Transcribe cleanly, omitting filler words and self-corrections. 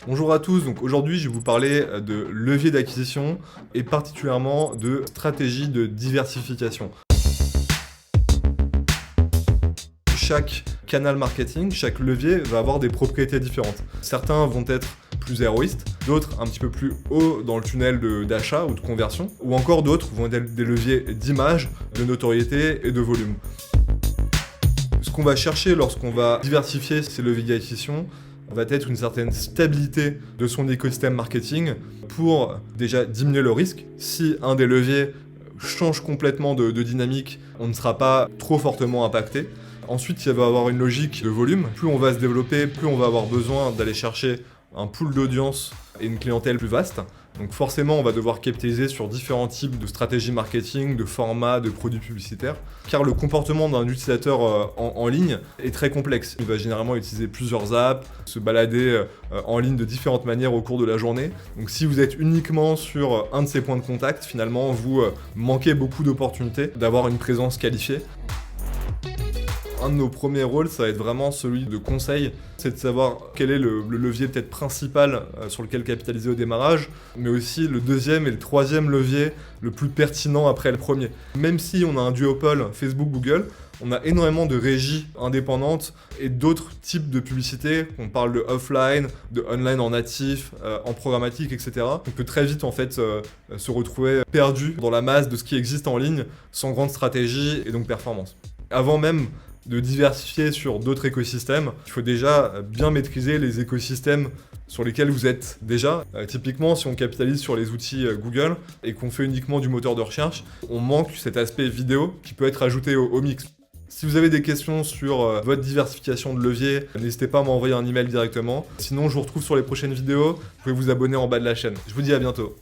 Bonjour à tous, donc aujourd'hui je vais vous parler de levier d'acquisition et particulièrement de stratégie de diversification. Chaque canal marketing, chaque levier va avoir des propriétés différentes. Certains vont être plus héroïstes, d'autres un petit peu plus haut dans le tunnel d'achat ou de conversion, ou encore d'autres vont être des leviers d'image, de notoriété et de volume. Ce qu'on va chercher lorsqu'on va diversifier ces leviers d'acquisition va être une certaine stabilité de son écosystème marketing pour déjà diminuer le risque. Si un des leviers change complètement de dynamique, on ne sera pas trop fortement impacté. Ensuite, il va y avoir une logique de volume. Plus on va se développer, plus on va avoir besoin d'aller chercher un pool d'audience et une clientèle plus vaste. Donc forcément, on va devoir capitaliser sur différents types de stratégies marketing, de formats, de produits publicitaires, car le comportement d'un utilisateur en ligne est très complexe. Il va généralement utiliser plusieurs apps, se balader en ligne de différentes manières au cours de la journée. Donc si vous êtes uniquement sur un de ces points de contact, finalement, vous manquez beaucoup d'opportunités d'avoir une présence qualifiée. Un de nos premiers rôles, ça va être vraiment celui de conseil, c'est de savoir quel est le levier peut-être principal sur lequel capitaliser au démarrage, mais aussi le deuxième et le troisième levier le plus pertinent après le premier. Même si on a un duopole Facebook-Google, on a énormément de régies indépendantes et d'autres types de publicités. On parle de offline, de online en natif, en programmatique, etc. On peut très vite en fait se retrouver perdu dans la masse de ce qui existe en ligne, sans grande stratégie et donc performance. Avant même de diversifier sur d'autres écosystèmes, il faut déjà bien maîtriser les écosystèmes sur lesquels vous êtes déjà. Typiquement, si on capitalise sur les outils Google et qu'on fait uniquement du moteur de recherche, on manque cet aspect vidéo qui peut être ajouté au mix. Si vous avez des questions sur votre diversification de levier, n'hésitez pas à m'envoyer un email directement. Sinon, je vous retrouve sur les prochaines vidéos. Vous pouvez vous abonner en bas de la chaîne. Je vous dis à bientôt.